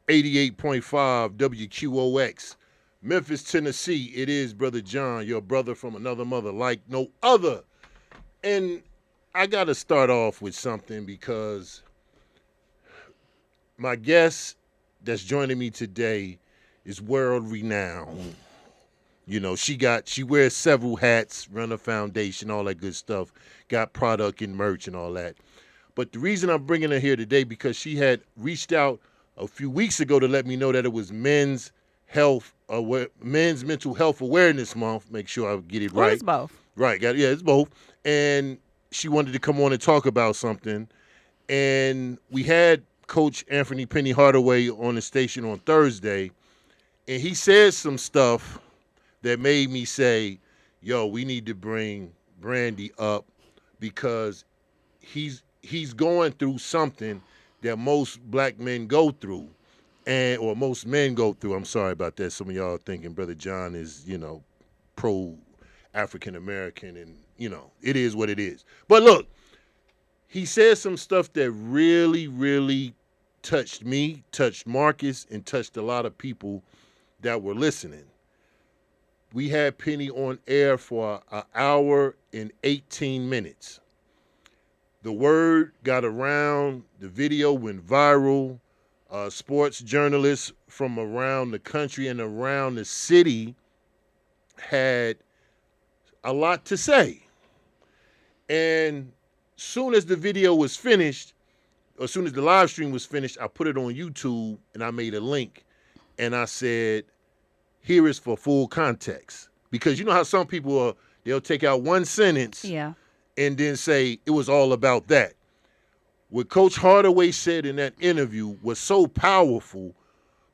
88.5 WQOX, Memphis, Tennessee. It is Brother John, your brother from another mother like no other. And I got to start off with something because my guest that's joining me today is world renowned. You know, she wears several hats, run a foundation, all that good stuff, got product and merch and all that. But the reason I'm bringing her here today because she had reached out a few weeks ago to let me know that it was Men's Mental Health Awareness Month. Make sure I get it Well, right. it's both. Right, got it. Yeah, it's both. And she wanted to come on and talk about something. And we had Coach Anthony Penny Hardaway on the station on Thursday, and he said some stuff that made me say, "Yo, we need to bring Brandy up because he's going through something that most black men go through, and or most men go through. I'm sorry about that. Some of y'all are thinking Brother John is pro African American, and it is what it is. But look, he said some stuff that really, really touched me, touched Marcus, and touched a lot of people that were listening. We had Penny on air for an hour and 18 minutes. The word got around, the video went viral. Sports journalists from around the country and around the city had a lot to say. And soon as the video was finished, or as soon as the live stream was finished, I put it on YouTube and I made a link. And I said, here is for full context. Because you know how some people they'll take out one sentence Yeah. and then say it was all about that. What Coach Hardaway said in that interview was so powerful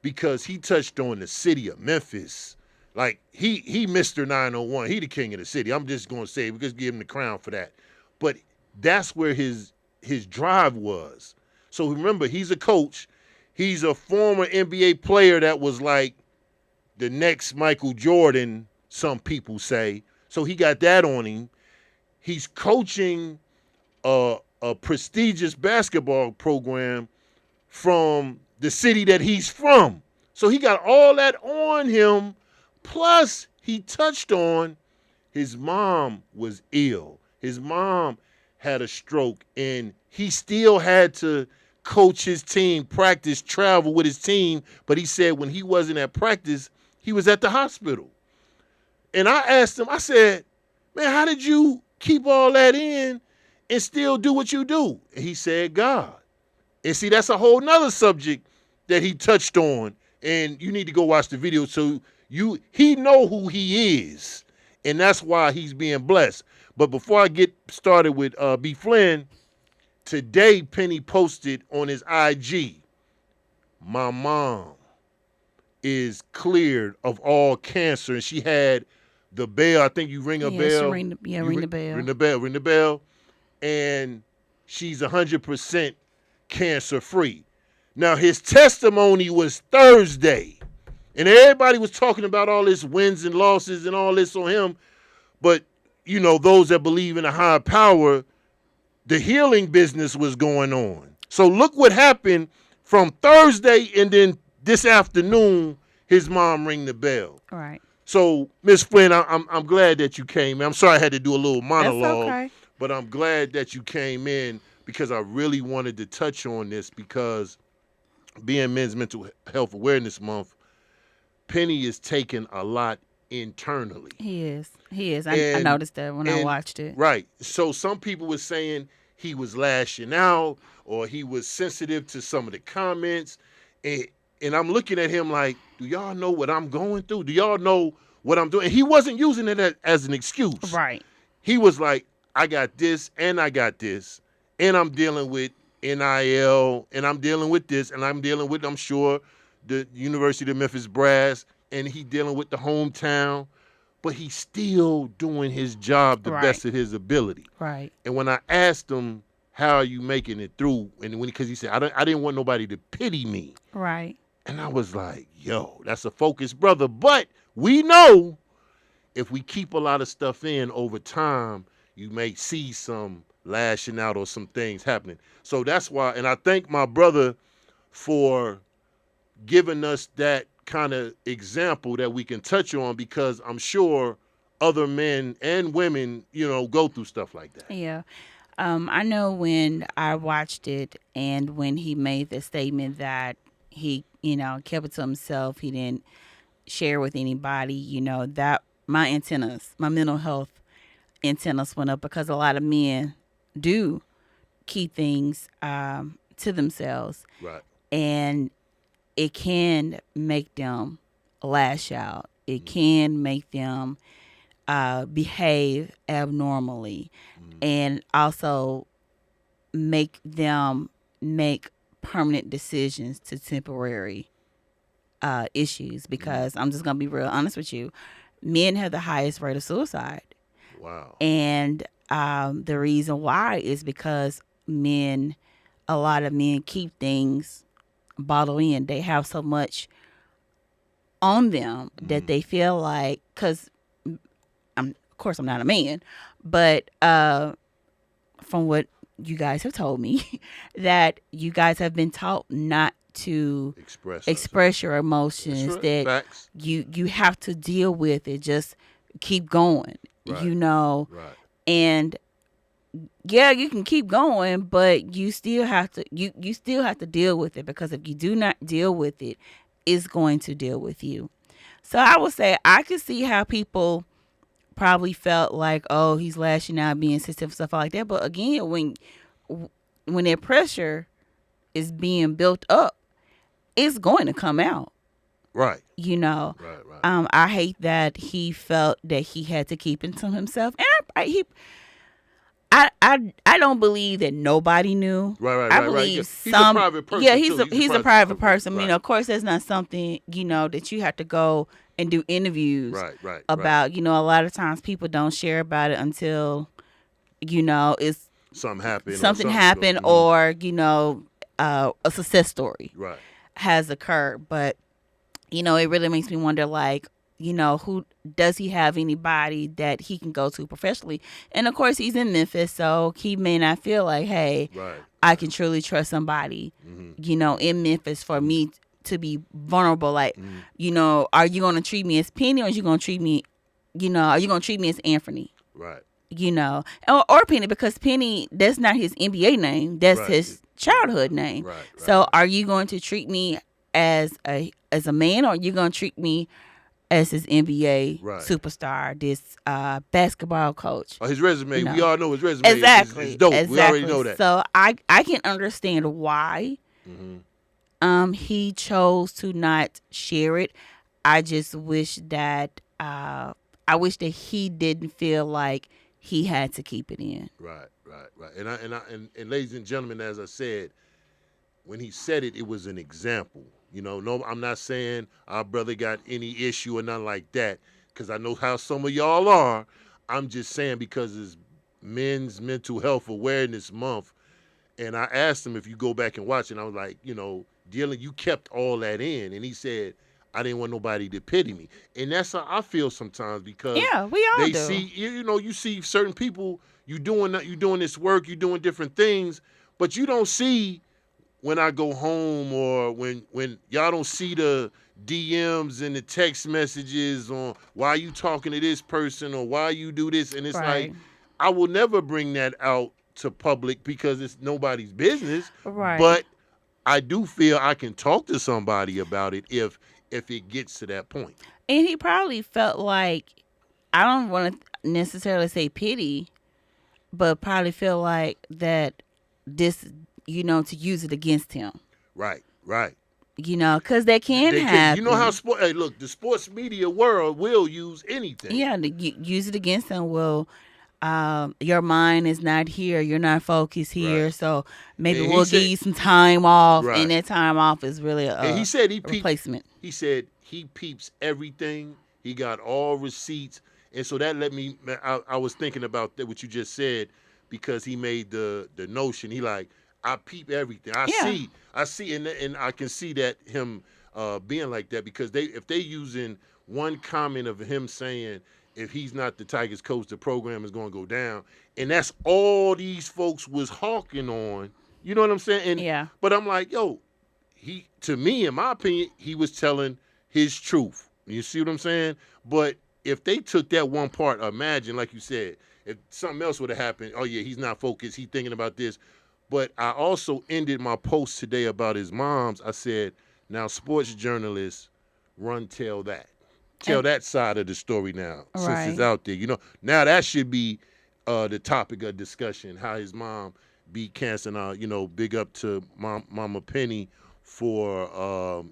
because he touched on the city of Memphis. Like he Mr. 901. He the king of the city. I'm just gonna say it because give him the crown for that. But that's where his drive was. So remember, he's a coach. He's a former NBA player that was like the next Michael Jordan, some people say. So he got that on him. He's coaching a prestigious basketball program from the city that he's from. So he got all that on him. Plus, he touched on his mom was ill. His mom had a stroke, and he still had to coach his team, practice, travel with his team. But he said when he wasn't at practice, he was at the hospital. And I asked him, I said, man, how did you keep all that in and still do what you do? And he said, God. And see, that's a whole nother subject that he touched on. And you need to go watch the video so he know who he is. And that's why he's being blessed. But before I get started with B. Flynn, today Penny posted on his IG, my mom is cleared of all cancer. And she had the bell. I think you ring a Yeah, she bell. ring the bell. Ring the bell. And she's 100% cancer free. Now, his testimony was Thursday. And everybody was talking about all this wins and losses and all this on him. But, those that believe in a higher power, the healing business was going on. So look what happened from Thursday, and then this afternoon, his mom rang the bell. All right. So, Miss Flynn, I'm glad that you came in. I'm sorry I had to do a little monologue. That's okay. But I'm glad that you came in because I really wanted to touch on this because being Men's Mental Health Awareness Month, Penny is taking a lot internally. He is. I noticed that when I watched it. Right. So some people were saying he was lashing out or he was sensitive to some of the comments. And I'm looking at him like, do y'all know what I'm going through? Do y'all know what I'm doing? And he wasn't using it as an excuse. Right. He was like, I got this and I got this. And I'm dealing with NIL and I'm dealing with this and I'm dealing with, I'm sure, the University of Memphis brass and he dealing with the hometown. But he's still doing his job the best of his ability. Right. And when I asked him, how are you making it through? And because he said, I didn't want nobody to pity me. Right. And I was like, yo, that's a focused brother. But we know if we keep a lot of stuff in over time, you may see some lashing out or some things happening. So that's why, and I thank my brother for giving us that kind of example that we can touch on because I'm sure other men and women, go through stuff like that. Yeah. I know when I watched it and when he made the statement that he, kept it to himself, he didn't share with anybody, that my antennas, my mental health antennas went up because a lot of men do keep things to themselves, Right. and it can make them lash out. It Mm-hmm. can make them behave abnormally, Mm-hmm. and also make them make permanent decisions to temporary issues. Mm-hmm. Because I'm just gonna be real honest with you, men have the highest rate of suicide, Wow. and the reason why is because a lot of men keep things bottled in. They have so much on them that Mm-hmm. they feel like, because of course I'm not a man, but from what you guys have told me, that you guys have been taught not to Express ourselves. express your That's emotions, right. that Facts. you have to deal with it, just keep going, Right. Right. and yeah, you can keep going, but you still have to you still have to deal with it, because if you do not deal with it, it's going to deal with you. So I would say I could see how people probably felt like, oh, he's lashing out, being sensitive, stuff like that. But again, when that pressure is being built up, it's going to come out. Right. You know, Right. Right. I hate that he felt that he had to keep it to himself, and I don't believe that nobody knew. Right. Right. I Right. Right. Yeah. believe He's a some. private Yeah, person too. he's a private Okay. person. Right. Of course, that's not something that you have to go and do interviews Right. Right. Right. about. A lot of times people don't share about it until it's Something happened or something something go. happened, Mm-hmm. or a success story Right. has occurred. But it really makes me wonder, like, who does he have anybody that he can go to professionally? And of course, he's in Memphis, so he may not feel like, hey, Right. I can truly trust somebody, Mm-hmm. in Memphis for Mm-hmm. me to be vulnerable. Like, Mm-hmm. are you going to treat me as Penny, or are you going to treat me, are you going to treat me as Anthony? Right. Or Penny, because Penny, that's not his NBA name, that's Right. his childhood name. Right. Right. So are you going to treat me as a man, or are you going to treat me as his NBA Right. superstar, this basketball coach? His resume. We all know his resume is Exactly, dope. We already exactly. know that. So I can understand why Mm-hmm. he chose to not share it. I just wish that he didn't feel like he had to keep it in. Right. Right. Right. And ladies and gentlemen, as I said, when he said it, it was an example. No, I'm not saying our brother got any issue or nothing like that, because I know how some of y'all are. I'm just saying because it's Men's Mental Health Awareness Month, and I asked him if you go back and watch it, and I was like, Dylan, you kept all that in, and he said, I didn't want nobody to pity me, and that's how I feel sometimes because Yeah, we all they do. see, you see certain people, you doing this work, you doing different things, but you don't see when I go home or when y'all don't see the DMs and the text messages on why you talking to this person or why you do this, and it's like Right. I will never bring that out to public because it's nobody's business. Right. But I do feel I can talk to somebody about it if it gets to that point. And he probably felt like, I don't want to necessarily say pity, but probably feel like that this, to use it against him. Right, right. Because that can They can. You know how happen. sport. Hey, look, the sports media world will use anything. Yeah, use it against him. Well, your mind is not here. You're not focused Right. here. So maybe And he we'll give said, you some time off, and right. that time off is really And he a said replacement. he said he peeps everything. He got all receipts. And so that let me I was thinking about that what you just said because he made the notion. He like, I peep everything. Yeah. I see and I can see that him being like that because if they using one comment of him saying if he's not the Tigers coach, the program is going to go down. And that's all these folks was hawking on. You know what I'm saying? And Yeah. but I'm like, yo, he, to me, in my opinion, he was telling his truth. You see what I'm saying? But if they took that one part, imagine, like you said, if something else would have happened, oh yeah, he's not focused, he's thinking about this. But I also ended my post today about his mom's. I said, now sports journalists tell that. Tell And that side of the story now, since it's right. out there. Now that should be the topic of discussion, how his mom beat cancer. Now, big up to Mama Penny for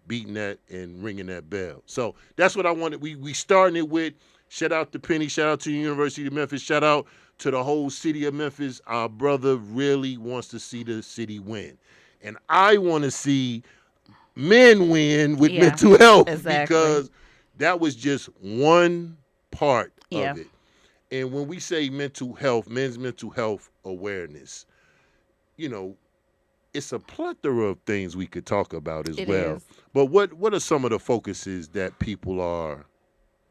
beating that and ringing that bell. So that's what I wanted. We starting it with shout out to Penny, shout out to the University of Memphis, shout out to the whole city of Memphis. Our brother really wants to see the city win. And I want to see men win with Yeah. mental health Exactly. because that was just one part Yeah. of it. And when we say mental health, men's mental health awareness, you know, it's a plethora of things we could talk about as It well. is. But what are some of the focuses that people are,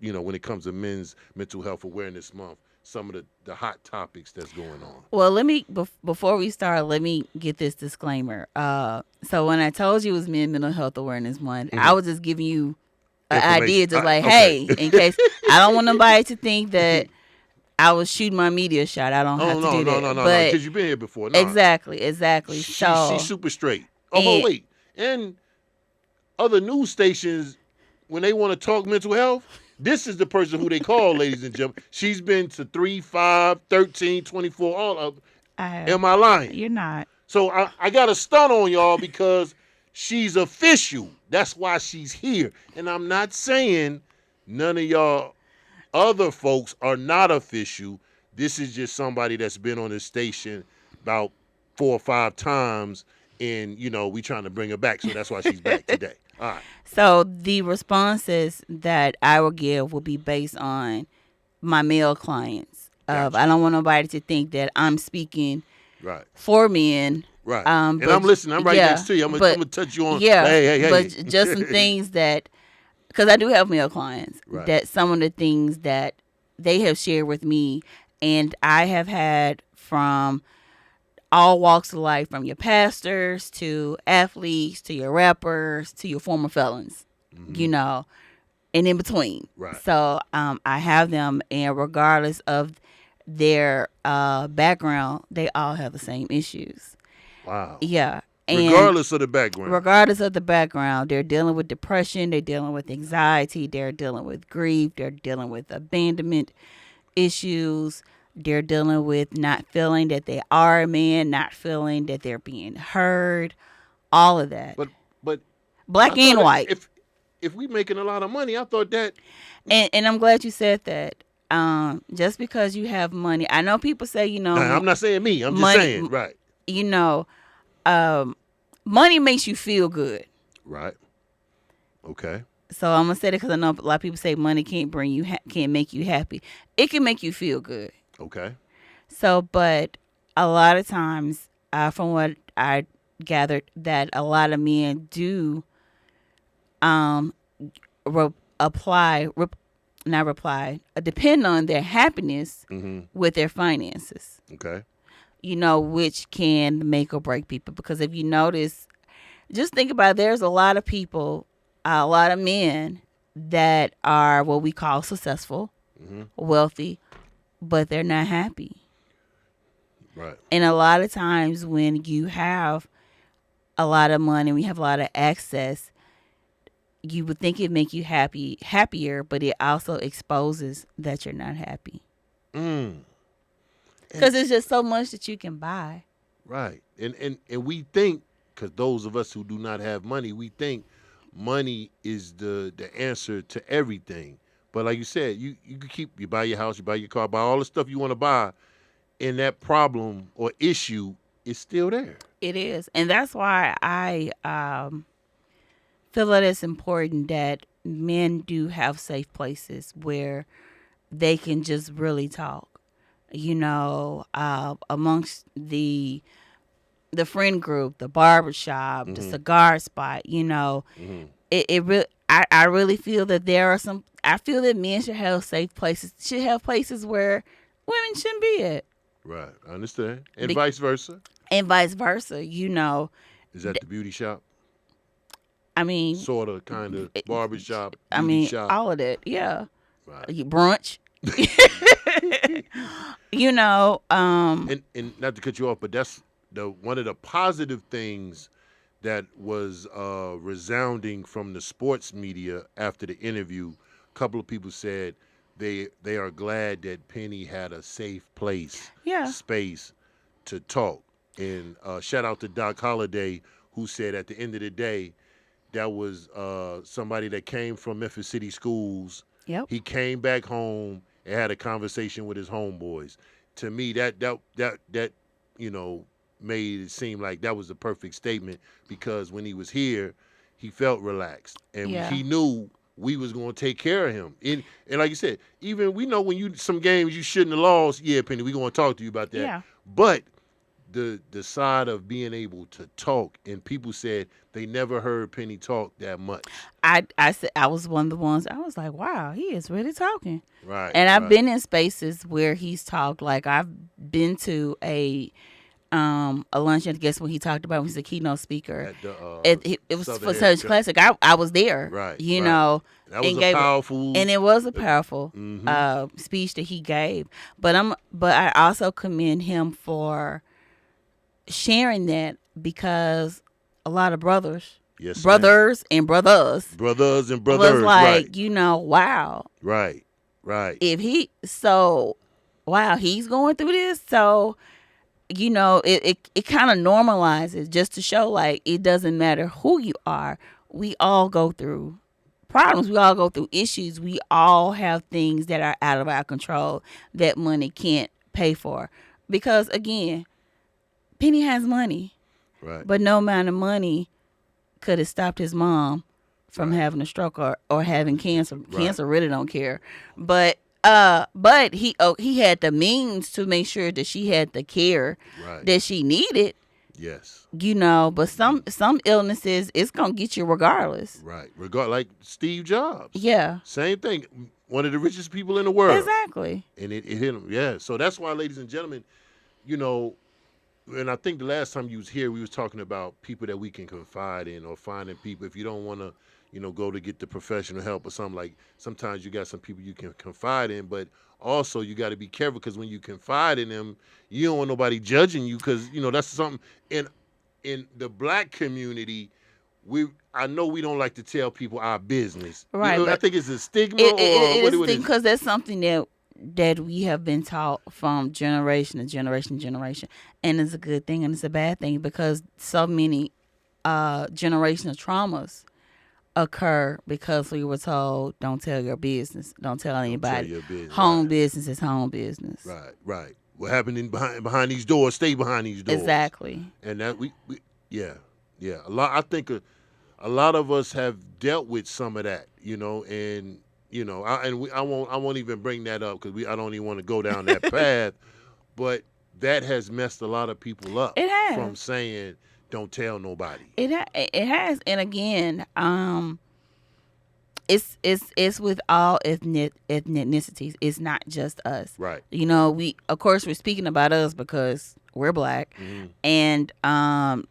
when it comes to Men's Mental Health Awareness Month, some of the hot topics that's going on? Well, let me before we start, let me get this disclaimer. So when I told you it was Mental Health Awareness Month, I Mhm. was just giving you an Information. idea, just like, Okay. hey, in case I don't want nobody to think that I was shooting my media shot. I don't have Oh to no do no that. no no no! But Because you've been here before. No, exactly. she's So super straight. Oh, and wait, and other news stations, when they want to talk mental health, this is the person who they call, ladies and gentlemen. She's been to 3, 5, 13, 24, all of. I have. Am I lying? You're not. So I got a stunt on y'all because she's official. That's why she's here. And I'm not saying none of y'all other folks are not official. This is just somebody that's been on this station about 4 or 5 times, and we trying to bring her back. So that's why she's back today. All right. So the responses that I will give will be based on my male clients. Gotcha. I don't want nobody to think that I'm speaking Right. for men. Right. And I'm But listening. I'm right next yeah, to you. I'm but gonna touch you on. yeah, but Hey, just some hey. things that, because I do have male clients, Right. that some of the things that they have shared with me, and I have had from all walks of life, from your pastors to athletes to your rappers to your former felons, Mm-hmm. you know, and in between. Right. So I have them, and regardless of their background, they all have the same issues. Wow. Yeah. And Regardless of the background. regardless of the background, they're dealing with depression, they're dealing with anxiety, they're dealing with grief, they're dealing with abandonment issues, they're dealing with not feeling that they are a man, not feeling that they're being heard, all of that. But I Black thought and that white. if we making a lot of money, I thought that. And I'm glad you said that. Just because you have money, I know people say, Nah, I'm not saying me. I'm just money, saying. Right. you know, um, money makes you feel good. Right. Okay. So I'm gonna say that because I know a lot of people say money can't bring you can't make you happy. It can make you feel good. Okay. So, but a lot of times, from what I gathered, that a lot of men do um apply, not reply, depend on their happiness Mm-hmm. with their finances. Okay. Which can make or break people. Because if you notice, just think about it, there's a lot of people, a lot of men that are what we call successful, Mm-hmm. wealthy, but they're not happy. Right. And a lot of times when you have a lot of money, when you have a lot of access, you would think it make you happier, but it also exposes that you're not happy. Mm. Because it's just so much that you can buy. Right. And we think, because those of us who do not have money, we think money is the answer to everything. But like you said, you buy your house, you buy your car, buy all the stuff you want to buy, and that problem or issue is still there. It is. And that's why I feel that it's important that men do have safe places where they can just really talk. Amongst the friend group, the barbershop, the Mm-hmm. cigar spot, Mm-hmm. it really, I really feel that there are some, I feel that men should have safe places, should have places where women shouldn't be at. Right. I understand. And Be- vice versa. and vice versa, Is that the beauty shop? I mean, sort of, kind of it- barbershop, I beauty mean, shop. all of that. Yeah, Right. brunch. you know, um, And not to cut you off, but that's the one of the positive things that was resounding from the sports media after the interview. A couple of people said they are glad that Penny had a safe place, yeah, space to talk. And shout out to Doc Holliday, who said at the end of the day, that was somebody that came from Memphis City schools. yep, He came back home and had a conversation with his homeboys. To me, that you know made it seem like that was the perfect statement, because when he was here, he felt relaxed and yeah, he knew we was going to take care of him. And like you said, even we know when you some games you shouldn't have lost. Yeah, Penny, we going to talk to you about that. yeah. But the side of being able to talk, and people said they never heard Penny talk that much. I said I was one of the ones. I was like, wow, he is really talking. Right, And I've right. been in spaces where he's talked. Like I've been to a luncheon. I guess when he talked about when he's a keynote speaker. At the It was Southern for such Haircut. classic. I was there, Right, you right. know, That was and a gave it, powerful. and it was a powerful Mm-hmm. speech that he gave. But I also commend him for sharing that because a lot of Yes, ma'am. brothers and brothers Brothers and was brothers. Right, like, wow, right, right, if he so wow, he's going through this. So it kind of normalizes just to show like it doesn't matter who you are. We all go through problems. We all go through issues. We all have things that are out of our control that money can't pay for. Because again, Penny has money, right, but no amount of money could have stopped his mom from right, having a stroke or having cancer. right, Cancer really don't care. But he had the means to make sure that she had the care right. that she needed. Yes, But some illnesses it's gonna get you regardless. right. Like Steve Jobs. Yeah, Same thing. One of the richest people in the world. exactly. And it hit him. Yeah. So that's why, ladies and gentlemen, you know, and I think the last time you was here, we was talking about people that we can confide in, or finding people. If you don't want to, go to get the professional help or something, like sometimes you got some people you can confide in, but also you got to be careful, because when you confide in them, you don't want nobody judging you, because that's something in the black community. I know we don't like to tell people our business. Right, I but think it's a stigma, it or it what, is what is it? because that's something that we have been taught from generation to generation to generation, and it's a good thing and it's a bad thing because so many generational traumas occur because we were told don't tell your business, don't tell Don't tell anybody. your business. Home Right, business is home business. right, right. What happened behind these doors, stay behind these doors. Exactly. And that we yeah, yeah. I think a lot of us have dealt with some of that, and I won't even bring that up, because I don't even want to go down that path. But that has messed a lot of people up It from has. saying don't tell nobody. It has, and again, it's with all ethnicities. It's not just us. Right, right. We of course we're speaking about us because we're black, Mm-hmm. and a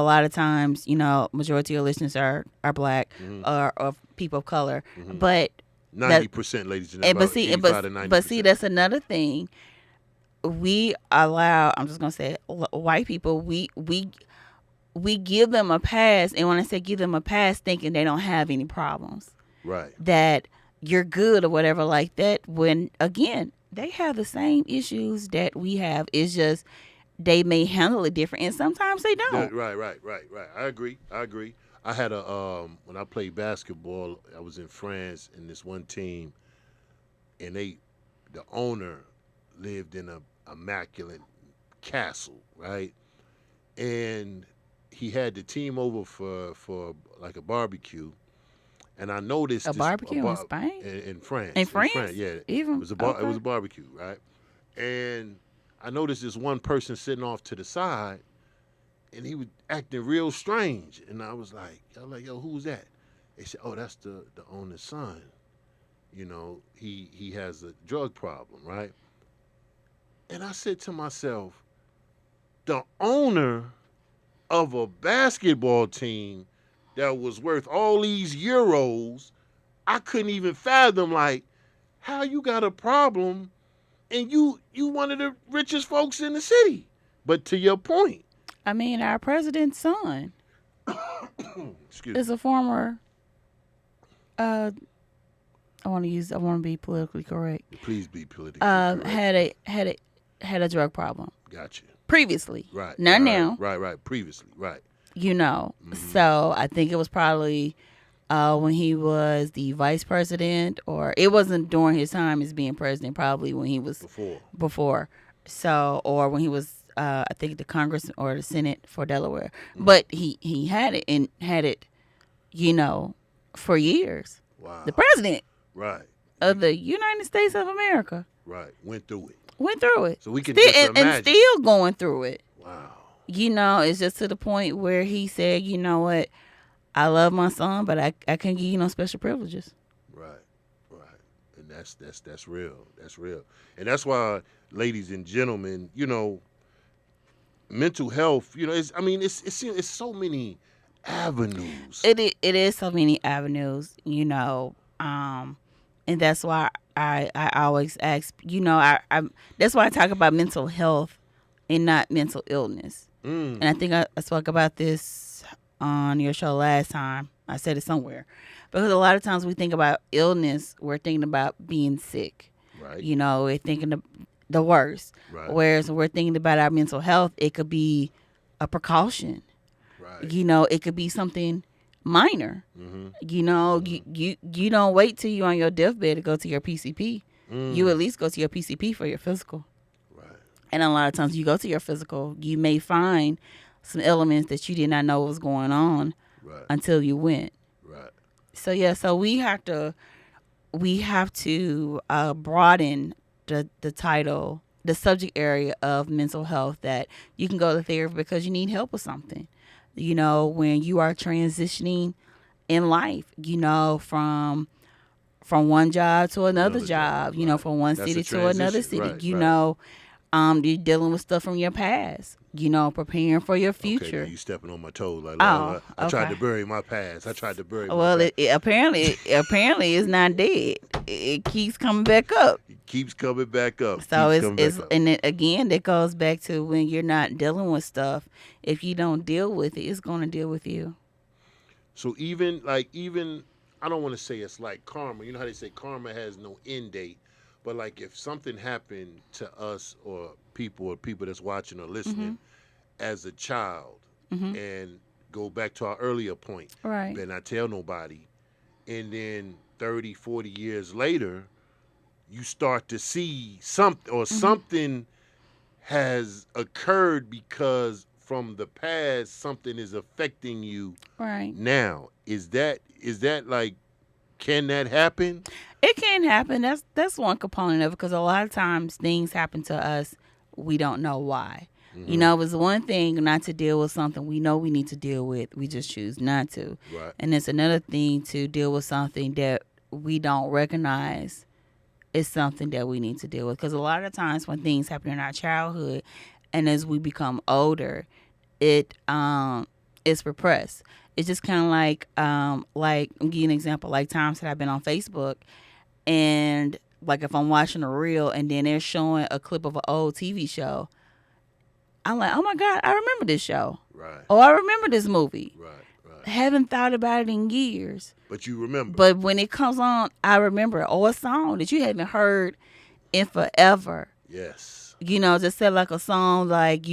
lot of times majority of listeners are black Mm-hmm. or people of color, Mm-hmm. but that 90%, ladies and and but about see and 85 to 90%. but see that's another thing. We allow, I'm just gonna say it, white people, we give them a pass, and when I say give them a pass, thinking they don't have any problems, Right. that you're good or whatever like that, when again they have the same issues that we have. It's just they may handle it different, and sometimes they don't. Right, right, right, right. I agree. I agree. I had a when I played basketball, I was in France, and this one team, and the owner lived in a immaculate castle, right? And he had the team over for like a barbecue, and I noticed A this barbecue in Spain, in France. in In France, France, yeah, it even was it was okay. a barbecue, right? And I noticed this one person sitting off to the side, and he was acting real strange. And I was like, yo, who's that? They said, oh, that's the owner's son. He has a drug problem, right? And I said to myself, the owner of a basketball team that was worth all these euros. I couldn't even fathom like how you got a problem and you one of the richest folks in the city. But to your point, I mean, our president's son excuse is me, a former. Uh, I want to be politically correct. please be politically correct. Had a drug problem Gotcha. previously, Right, not right, now. right, right. Previously, right. You know, Mm-hmm. so I think it was probably when he was the vice president, or it wasn't during his time as being president. Probably when he was Before. before, so or when he was, I think the Congress or the Senate for Delaware. Mm-hmm. But he had it and had it, you know, for years. The Wow. president Right. of the United States of America Right. Went through it. went through it, So we can still just and imagine. still going through it. Wow. You know, it's just to the point where he said, you know what, I love my son, but I can't give you no special privileges. Right. Right. And that's real. That's real. And that's why, ladies and gentlemen, mental health, it's I mean it's so many avenues. It is so many avenues, you know, and that's why I always ask, you know, I that's why I talk about mental health and not mental illness. And I think I spoke about this on your show last time. I said it somewhere. Because a lot of times we think about illness, we're thinking about being sick. Right. You know, we're thinking the worst. Right. Whereas when we're thinking about our mental health, it could be a precaution. Right. You know, it could be something minor. Mm-hmm. You know, you don't wait till you're on your deathbed to go to your PCP. You at least go to your PCP for your physical. Right. And a lot of times you go to your physical, you may find some elements that you did not know was going on Right. until you went. Right. So yeah, so we have to broaden the title, the subject area of mental health, that you can go to therapy because you need help with something. You know, when you are transitioning in life, you know, from one job to another job, you know, right. from one That's a city to another transition. city, Right. you Right. know, you're dealing with stuff from your past, you know, preparing for your Okay, now future. you stepping on my toes. Like, Oh, I tried to okay. bury my past. I tried to bury my Well, past. apparently it's not dead. It keeps coming back up. It keeps coming back up. So Keeps coming it's back up. and it, again, that goes back to when you're not dealing with stuff. If you don't deal with it, it's going to deal with you. So even I don't want to say it's like karma. You know how they say karma has no end date, but like if something happened to us or people that's watching or listening as a child, Hmm. and go back to our earlier point, Right. better not tell nobody, and then 30, 40 years later, you start to see something or Hmm. something has occurred because from the past something is affecting you Right. now. Is that like, can that happen? It can happen. That's one component of it, because a lot of times things happen to us, we don't know why. You Mm-hmm. know, it's one thing not to deal with something we know we need to deal with. We just choose not to. Right. And it's another thing to deal with something that we don't recognize is something that we need to deal with. Because a lot of times when things happen in our childhood and as we become older, it it's repressed. It's just kind of like I'm giving an example, like times that I've been on Facebook, and like if I'm watching a reel and then they're showing a clip of an old TV show, I'm like, oh my God, I remember this show. Right. Oh, I remember this movie. Right. Right. Haven't thought about it in years. But you remember. But when it comes on, I remember it. Or a song that you haven't heard in forever. Yes. You know, just say like a song like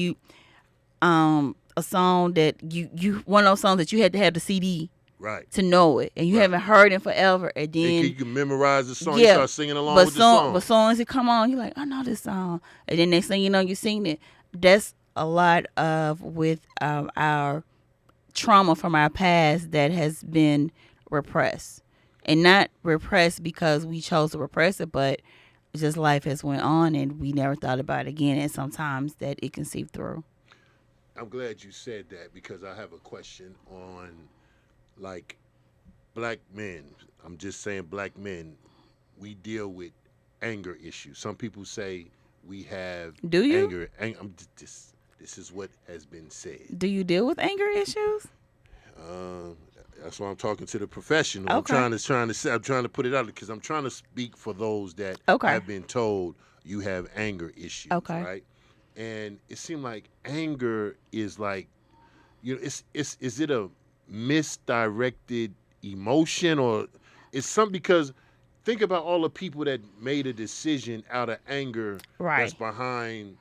a song that you one of those songs that you had to have the CD Right. to know it, and you Right. haven't heard it forever, and And then you can memorize the song. yeah, You start singing along with the song. but soon as it come on, you're like, I know this song, and then next thing you know, you sing it. That's a lot of with our trauma from our past that has been repressed, and not repressed because we chose to repress it, but just life has went on and we never thought about it again, and sometimes that it can seep through. I'm glad you said that because I have a question on like black men. I'm just saying black men. We deal with anger issues. Some people say we have Do you? anger. This is what has been said. Do you deal with anger issues? Um, That's why I'm talking to the professional. Okay. I'm trying to put it out because I'm trying to speak for those that Okay. have been told you have anger issues, Okay. right? And it seemed like anger is like, it's is it a misdirected emotion, or it's something, because think about all the people that made a decision out of anger that's Right. behind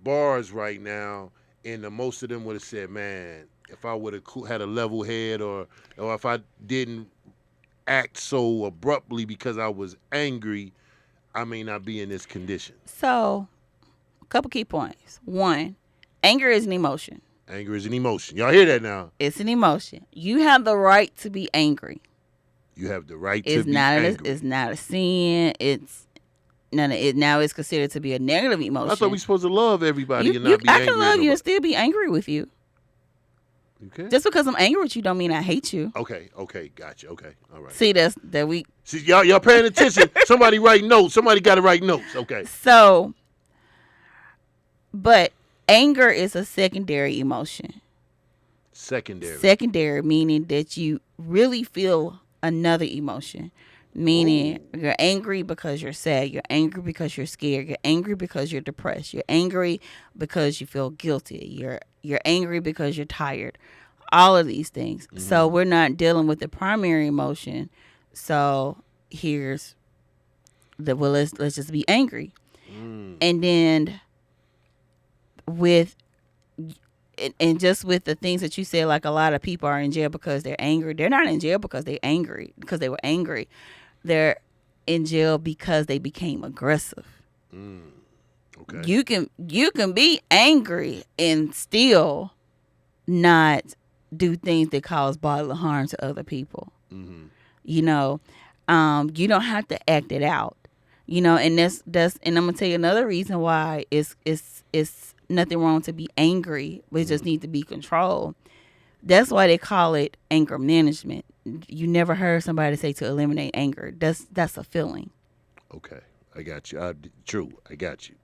bars right now, and most of them would have said, "Man, if I would have had a level head, or if I didn't act so abruptly because I was angry, I may not be in this condition." So, a couple key points. One, anger is an emotion. Anger is an emotion. Y'all hear that now? It's an emotion. You have the right to be angry. You have the right to It's be not a, angry. it's not a sin. It's none of it. Now it's considered to be a negative I thought we emotion. supposed to love everybody and You not be I can angry at love you and nobody. still be angry with you. Okay. Just because I'm angry with you don't mean I hate you. Okay, gotcha. Okay, all right. See, that's that we. See, y'all paying attention. Somebody write notes. Somebody got to write notes. Okay. So, but anger is a secondary emotion. Secondary. Secondary meaning that you really feel another emotion. Meaning you're angry because you're sad. You're angry because you're scared. You're angry because you're depressed. You're angry because you feel guilty. You're angry because you're tired. All of these things. Mm-hmm. So we're not dealing with the primary emotion. So here's the let's just be angry. And then with and just with the things that you said, like a lot of people are in jail because they're angry. They're not in jail because they're angry, because they were angry. They're in jail because they became aggressive. Okay. You can be angry and still not do things that cause bodily harm to other people. Mm-hmm. You know, you don't have to act it out. You know, and that's and I'm gonna tell you another reason why it's nothing wrong to be angry, but it just need to be controlled. That's why they call it anger management. You never heard somebody say to eliminate anger. That's a feeling. Okay, I got you. True, I got you.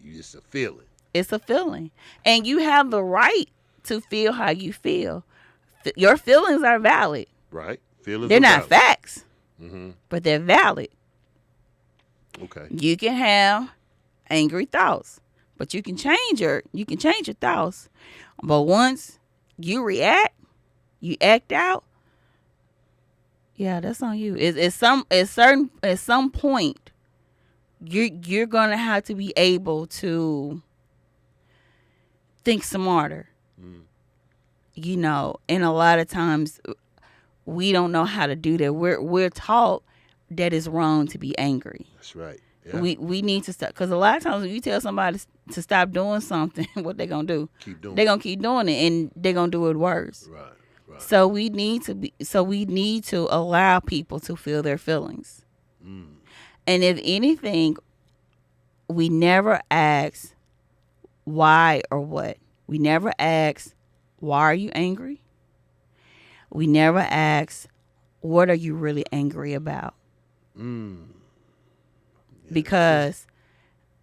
It's a feeling. It's a feeling, and you have the right to feel how you feel. Your feelings are valid. Right. Feelings. They're are not valid. facts, Mm-hmm. but they're valid. Okay. You can have angry thoughts, but you can change your thoughts. But once you react, you act out. Yeah, that's on you. At some point, you're gonna have to be able to think smarter. You know, and a lot of times we don't know how to do that. We're taught that it's wrong to be angry. That's right. Yeah. We need to stop, because a lot of times when you tell somebody to stop doing something, what they gonna do? Keep doing. They're gonna keep doing it, and they're gonna do it worse. Right. Right. So we need to allow people to feel their feelings. And if anything, we never ask why or what. We never ask, why are you angry? We never ask, what are you really angry about? Because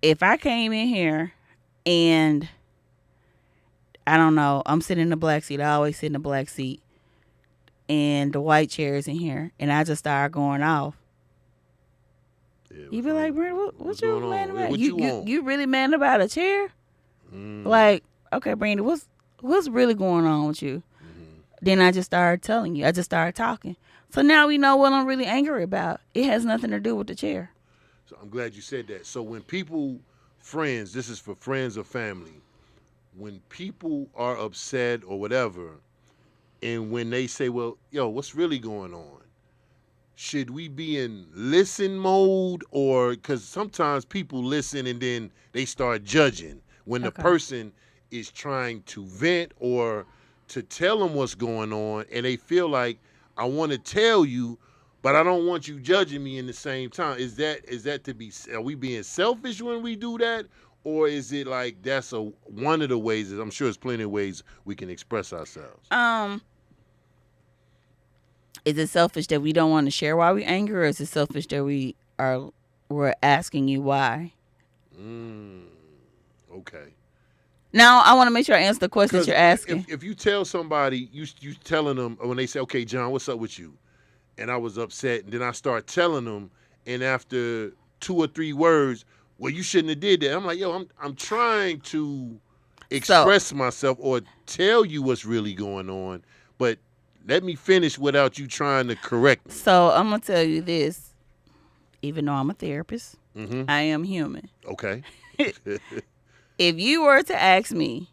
if I came in here and, I don't know, I'm sitting in the black seat. I always sit in the black seat. And the white chair is in here. And I just start going off. Yeah, You be like, Brenda, what you going mad on? about? What you want? You really mad about a chair? Like, okay, Brenda, what's really going on with you? Then I just started telling you. I just started talking. So now we know what I'm really angry about. It has nothing to do with the chair. So I'm glad you said that. So when people, friends, this is for friends or family, when people are upset or whatever, and when they say, well, yo, what's really going on? Should we be in listen mode, or because sometimes people listen and then they start judging when the Okay. person is trying to vent or to tell them what's going on, and they feel like, I want to tell you, but I don't want you judging me in the same time. Is that to be? Are we being selfish when we do that, or is it like that's one of the ways? I'm sure there's plenty of ways we can express ourselves. Is it selfish that we don't want to share why we're angry, or is it selfish that we're asking you why? Okay. Now I want to make sure I answer the question that Because you're asking. if you tell somebody, you telling them when they say, okay, John, what's up with you? And I was upset, and then I start telling them, and after 2 or 3 words, well, you shouldn't have did that. I'm like, yo, I'm trying to So, express myself or tell you what's really going on, but let me finish without you trying to correct me. so I'm gonna tell you this. Even though I'm a therapist, Mm-hmm. I am human. Okay. If you were to ask me,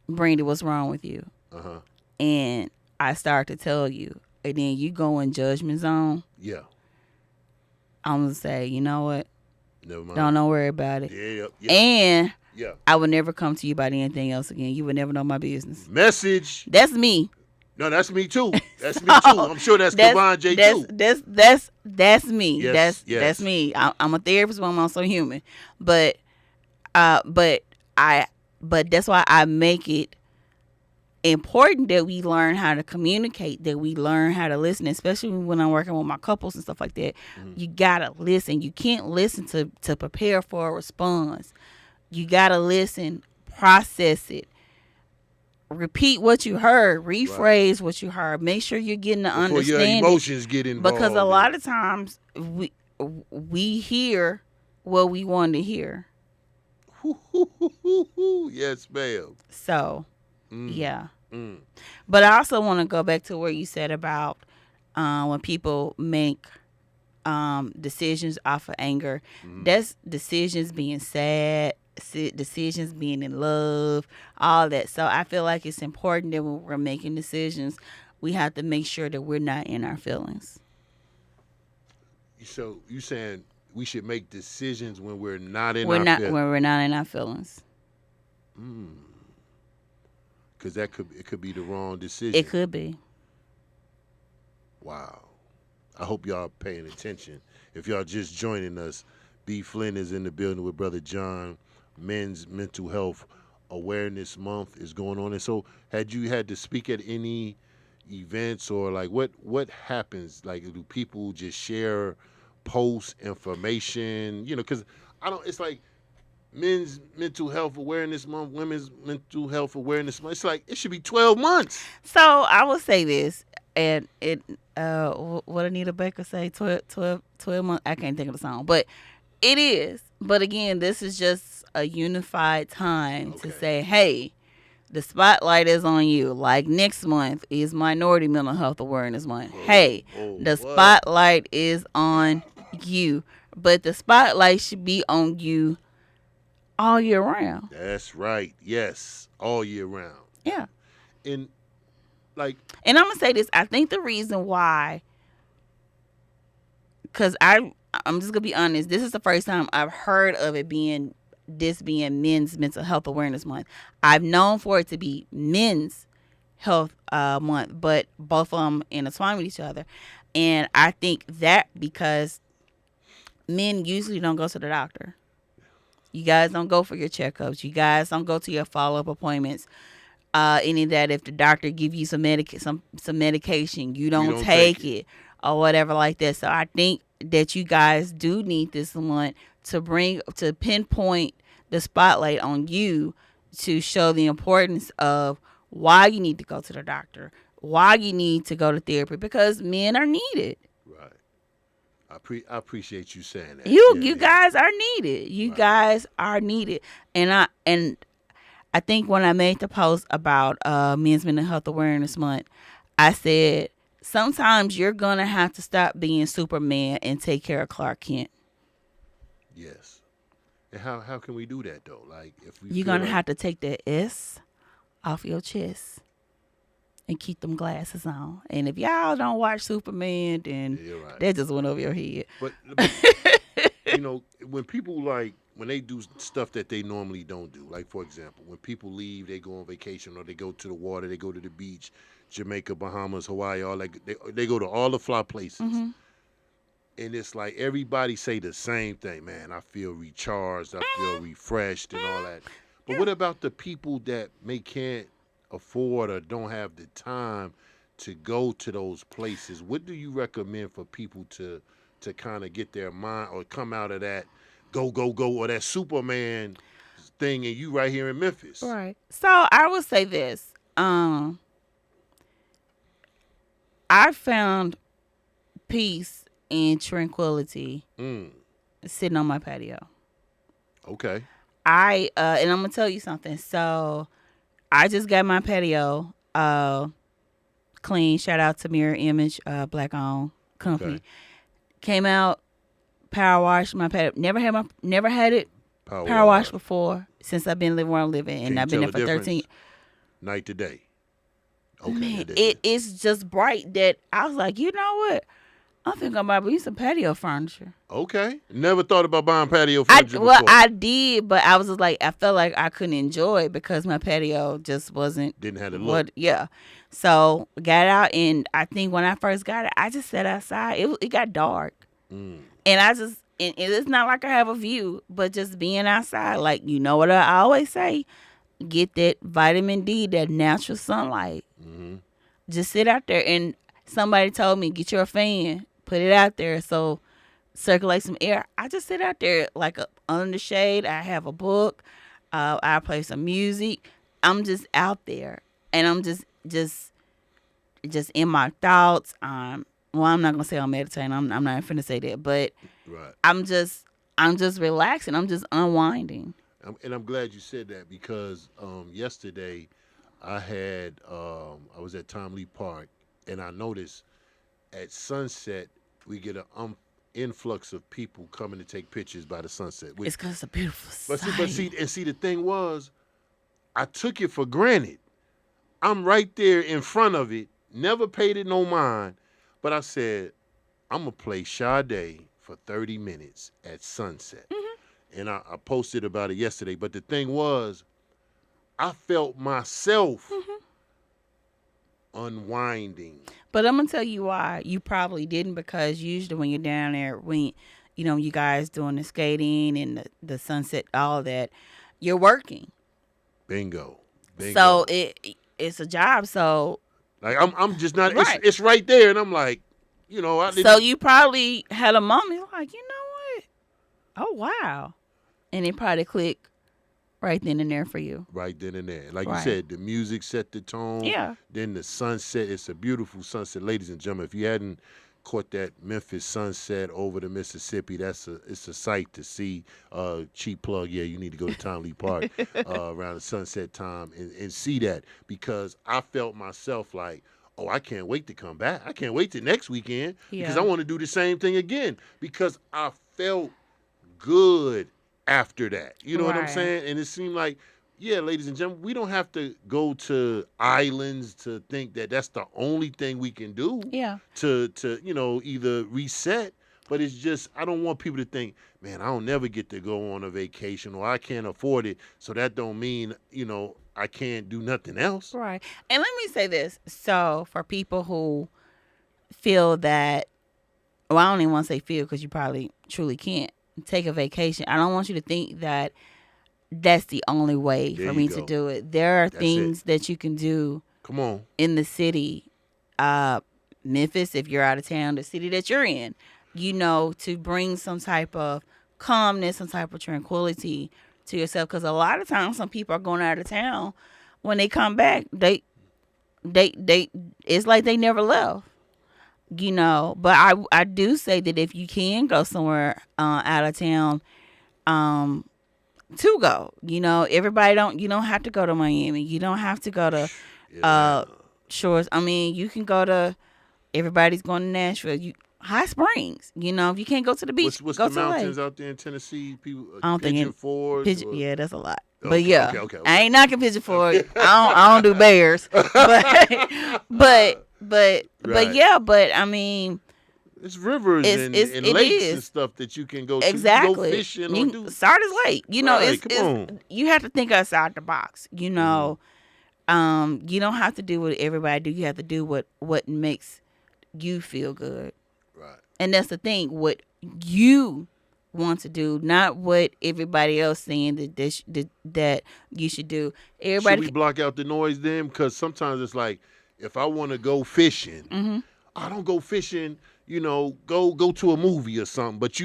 Brandy, what's wrong with you? Uh-huh. And I start to tell you, and then you go in judgment zone, Yeah. I'm gonna say, you know what? Never mind. Don't worry about it. Yeah. Yeah. And Yeah. I would never come to you about anything else again. You would never know my business. Message. That's me. No, that's me too. That's me too. So I'm sure that's that's Kavan J that's too. that's that's me. Yes. That's Yes. me. I'm a therapist, but I'm also human. But uh, but I but that's why I make it important that we learn how to communicate, that we learn how to listen, especially when I'm working with my couples and stuff like that. Mm-hmm. You gotta listen. You can't listen to prepare for a response. You gotta listen, process it, repeat what you heard, Right. rephrase what you heard. Make sure you're getting the Before your understanding, emotions get because a involved in lot it. of times we hear what we want to hear. Yes, ma'am. So Mm, yeah. mm. But I also want to go back to where you said about when people make decisions off of anger. Mm. That's decisions being sad, decisions being in love, all that. So I feel like it's important that when we're making decisions, we have to make sure that we're not in our feelings. So you saying we should make decisions when we're not in We're our not fit? when we're not in our feelings. Mm. Because it could be the wrong It decision. could be. Wow. I hope y'all paying attention. If y'all just joining us, B. Flynn is in the building with Brother John. Men's Mental Health Awareness Month is going on. And so, had you had to speak at any events or like what happens? Like, do people just share posts, information? You know, because I don't. It's like Men's Mental Health Awareness Month, Women's Mental Health Awareness Month. It's like it should be 12 months. So I will say this, and it what Anita Baker say, 12 months. I can't think of the song, but it is. But again, this is just a unified time to Okay. say, hey, the spotlight is on you. Like next month is Minority Mental Health Awareness Month. Whoa, Hey, whoa, the what? spotlight is on you. But the spotlight should be on you all year round. That's right. Yes, all year round. Yeah. And like, And I'm gonna say this. I think the reason why, because I'm just gonna be honest. This is the first time I've heard of it being being Men's Mental Health Awareness Month. I've known for it to be Men's Health Month, but both of them intertwine with each other. And I think that because men usually don't go to the doctor. You guys don't go for your checkups. You guys don't go to your follow up appointments. Any of that. If the doctor give you some medication, you we don't don't take take it. it or whatever like that. So I think that you guys do need this month to pinpoint the spotlight on you, to show the importance of why you need to go to the doctor, why you need to go to therapy, because men are needed. Right. I appreciate you saying that. You Yeah, you yeah. guys are needed. You Right. guys are needed. And I think when I made the post about Men's Mental Health Awareness Month, I said sometimes you're gonna have to stop being Superman and take care of Clark Kent. Yes. And how can we do that though? Like, if we You're feel gonna like, have to take that S off your chest and keep them glasses on. And if y'all don't watch Superman, then yeah, you're right. that just went over your head. But when people like when they do stuff that they normally don't do, like for example, when people leave, they go on vacation or they go to the water, they go to the beach, Jamaica, Bahamas, Hawaii, all that. They go to all the fly places, Hmm. and it's like everybody say the same thing. Man, I feel recharged, I feel refreshed, and all that. But Yeah. what about the people that may can't afford or don't have the time to go to those places? What do you recommend for people to kind of get their mind or come out of that go go go or that Superman thing, and you right here in Memphis. Right. So I would say this. I found peace and tranquility Mm. sitting on my patio. Okay. I and I'm gonna tell you something. So I just got my patio clean. Shout out to Mirror Image, black owned company. Okay. Came out, power washed my patio. Never had it power washed before since I've been living where I'm living, Can and you I've been tell there the for 13. difference? Night to day. Okay. Man, it is just bright that I was like, you know what? I'm thinking about buying some patio furniture. Okay. Never thought about buying patio furniture before. I did, but I was just like, I felt like I couldn't enjoy it because my patio just wasn't Didn't have the look. what. Yeah, so got out, and I think when I first got it, I just sat outside. It got dark, Mm. and I just and it's not like I have a view, but just being outside, like you know what I always say, get that vitamin D, that natural sunlight. Mm-hmm. Just sit out there, and somebody told me get your fan, put it out there, so circulate some air. I just sit out there like under the shade. I have a book. I play some music. I'm just out there, and I'm just in my thoughts. Well, I'm not gonna say I'm meditating. I'm not finna say that, but Right. I'm just relaxing. I'm just unwinding. And I'm glad you said that because yesterday I was at Tom Lee Park, and I noticed at sunset we get an influx of people coming to take pictures by the sunset. It's because it's a beautiful But sight. see, the thing was, I took it for granted. I'm right there in front of it, never paid it no mind, but I said, I'm gonna play Sade for 30 minutes at sunset. Mm-hmm. And I posted about it yesterday. But the thing was, I felt myself unwinding. But I'm gonna tell you why you probably didn't, because usually when you're down there, when you guys doing the skating and the sunset, all that, you're working. Bingo. So it's a job. So Like I'm just not. right. It's right there, and I'm like, I didn't. So you probably had a moment like, you know what? Oh wow, and it probably clicked right then and there for you. Right then and there. Like you Right. said, the music set the tone. Yeah. Then the sunset. It's a beautiful sunset, ladies and gentlemen. If you hadn't caught that Memphis sunset over the Mississippi, it's a sight to see. Cheap plug, yeah, you need to go to Tom Lee Park around the sunset time and see that, because I felt myself like, oh, I can't wait to come back. I can't wait till next weekend because I Yeah. want to do the same thing again, because I felt good after that. You know what I'm Right. saying? And it seemed like, yeah, ladies and gentlemen, we don't have to go to islands to think that that's the only thing we can do Yeah. to either reset. But it's just, I don't want people to think, man, I don't never get to go on a vacation, or I can't afford it, so that don't mean I can't do nothing else. Right. And let me say this. So for people who feel that, well, I don't even want to say feel, because you probably truly can't take a vacation. I don't want you to think that that's the only way There for you me go. to do it. There are That's things that you can do Come on. in the city, Memphis, if you're out of town, the city that you're in, to bring some type of calmness, some type of tranquility to yourself. Because a lot of times, some people are going out of town. When they come back, they it's like they never left. But I do say that if you can go somewhere out of town, to go. Everybody you don't have to go to Miami. You don't have to go to Yeah. shores. I mean, you can go to, everybody's going to Nashville. Hot Springs. If you can't go to the beach, What's go the to the lake. mountains out there in Tennessee? People, I don't think Pigeon it- Forge. or- Yeah, that's a lot. Okay, But yeah, okay. I ain't knocking Pigeon Forge. I don't do bears. But Right. yeah, but I mean, It's rivers and it lakes is. and stuff that you can go to. Exactly. You go fishing or do. Sardis Lake. Right, come on. You have to think outside the box. You don't have to do what everybody do. You have to do what makes you feel good. Right. And that's the thing, what you want to do, not what everybody else saying that you should do. Should Everybody we block out the noise then? Because sometimes it's like, if I want to go fishing, Mhm. I don't go fishing. Go to a movie or something. But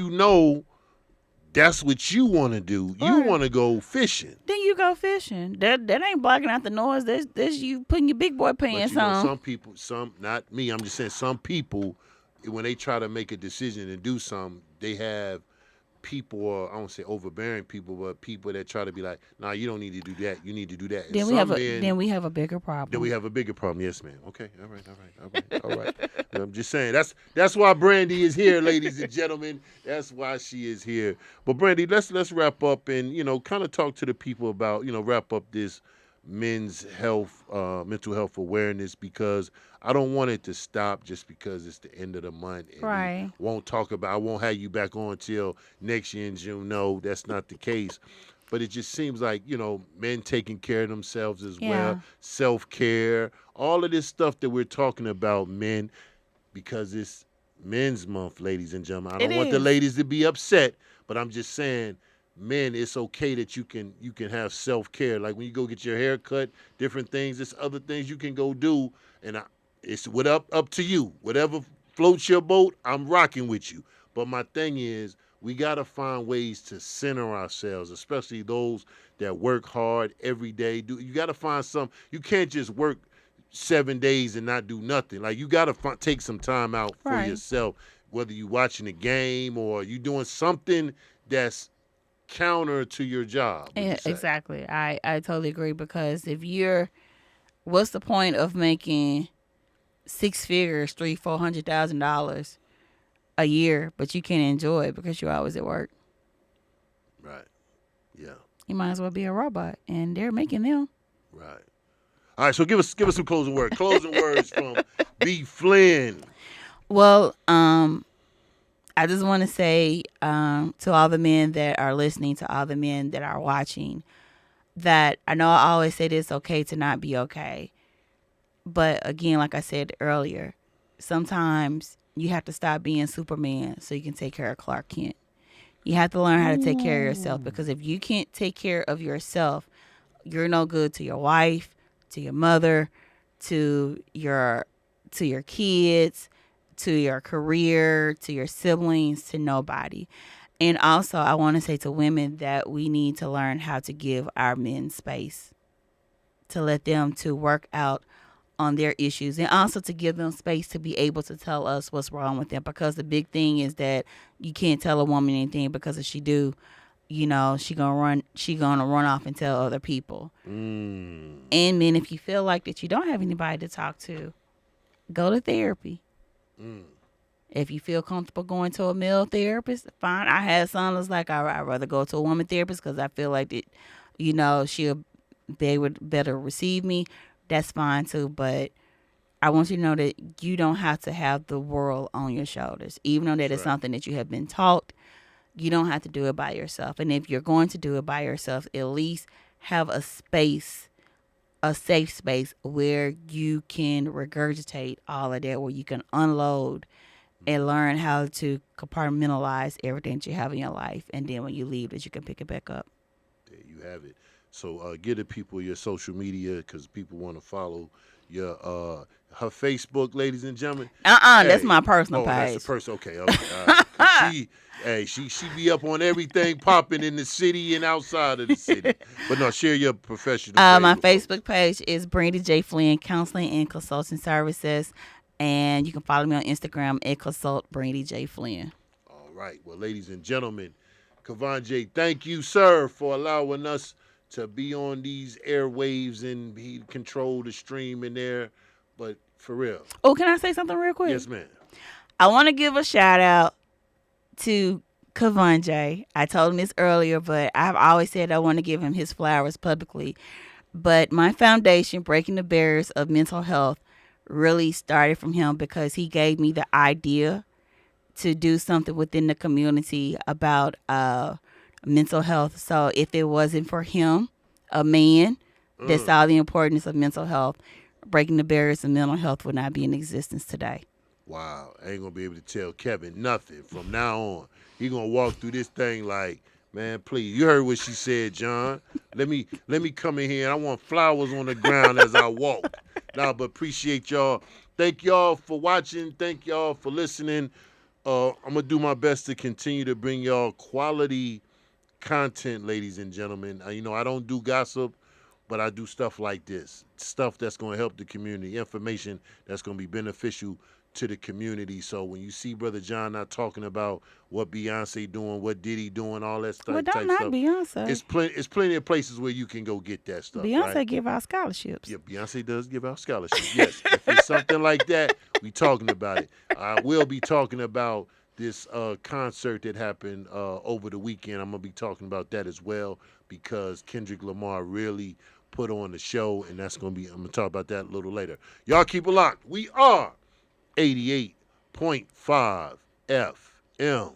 That's what you want to do. You Right. want to go fishing. Then you go fishing. That ain't blocking out the noise. That's you putting your big boy But pants you know, on. some people, some not me. I'm just saying, some people, when they try to make a decision and do something, they have people, or I don't say overbearing people, but people that try to be like, nah, you don't need to do that. You need to do that. And some men, Then we have a bigger then we problem. have a bigger problem. Yes, ma'am. Okay. All right. All right. All right. All right. I'm just saying that's why Brandy is here, ladies and gentlemen. That's why she is here. But Brandy, let's wrap up and kind of talk to the people about wrap up this men's health, mental health awareness, because I don't want it to stop just because it's the end of the month and we Right. won't talk about. I won't have you back on till next year in June. No, that's not the case. But it just seems like men taking care of themselves as well, Yeah. self care, all of this stuff that we're talking about, men, because it's Men's Month, ladies and gentlemen. I It don't want the is. ladies to be upset, but I'm just saying, men, it's okay that you can have self care. Like when you go get your hair cut, different things. There's other things you can go do, and it's what up to you. Whatever floats your boat, I'm rocking with you. But my thing is, we got to find ways to center ourselves, especially those that work hard every day. You got to find some. You can't just work 7 days and not do nothing. Like you got to take some time out for Right. yourself, whether you watching a game or you doing something that's counter to your job. Would Yeah, you say? exactly. I totally agree because if you're, what's the point of making six figures, $400,000 a year, but you can't enjoy it because you're always at work? Right. Yeah. You might as well be a robot, and they're making them. Right. All right. So give us some closing words. Closing words from B. Flynn. Well, I just want to say to all the men that are listening, to all the men that are watching, that I know I always say it's okay to not be okay. But again, like I said earlier, sometimes you have to stop being Superman so you can take care of Clark Kent. You have to learn how to take care of yourself Ooh. because if you can't take care of yourself, you're no good to your wife, to your mother, to your kids, to your career, to your siblings, to nobody. And also, I want to say to women that we need to learn how to give our men space, to let them to work out on their issues, and also to give them space to be able to tell us what's wrong with them, because the big thing is that you can't tell a woman anything, because if she do, she gonna run off and tell other people. Mm. And then if you feel like that you don't have anybody to talk to, go to therapy. Mm. If you feel comfortable going to a male therapist, fine. I had some that's like I'd rather go to a woman therapist because I feel like she'll be able to better receive me. That's fine too. But I want you to know that you don't have to have the world on your shoulders, even though that That's is right. something that you have been taught. You don't have to do it by yourself. And if you're going to do it by yourself, at least have a space, a safe space where you can regurgitate all of that, where you can unload and learn how to compartmentalize everything that you have in your life. And then when you leave, that you can pick it back up. There you have it. So give the people your social media because people want to follow your her Facebook, ladies and gentlemen. That's Hey, my personal oh, that's the page. person. Okay, okay, all right. Cause she be up on everything popping in the city and outside of the city. But no, share your professional page My with folks. Facebook page is Brandy J. Flynn Counseling and Consulting Services. And you can follow me on Instagram at Consult Brandy J. Flynn. All right. Well, ladies and gentlemen, Kavan J, thank you, sir, for allowing us to be on these airwaves and he control the stream in there. But for real, Oh, can I say something real quick? yes, ma'am. I want to give a shout out to Kavan J. I told him this earlier, but I've always said I want to give him his flowers publicly. But my foundation, Breaking the Barriers of Mental Health, really started from him because he gave me the idea to do something within the community about mental health. So if it wasn't for him, a man that Mm. saw the importance of mental health, Breaking the Barriers of Mental Health would not be in existence today. Wow, I ain't gonna be able to tell Kevin nothing from now on. He gonna walk through this thing like, man, please. You heard what she said, John. Let me come in here and I want flowers on the ground as I walk. Nah, but appreciate y'all. Thank y'all for watching. Thank y'all for listening. I'm gonna do my best to continue to bring y'all quality content, ladies and gentlemen. I don't do gossip, but I do stuff like this. Stuff that's going to help the community, information that's going to be beneficial to the community. So when you see Brother John not talking about what Beyonce doing, what Diddy doing, all that Well, type, don't type knock stuff, Beyonce. it's plenty of places where you can go get that stuff, right? Beyonce give out scholarships. Yeah, Beyonce does give out scholarships. Yes, if it's something like that, we talking about it. I will be talking about this concert that happened over the weekend. I'm gonna be talking about that as well because Kendrick Lamar really put on the show, and I'm gonna talk about that a little later. Y'all keep it locked. We are 88.5 FM.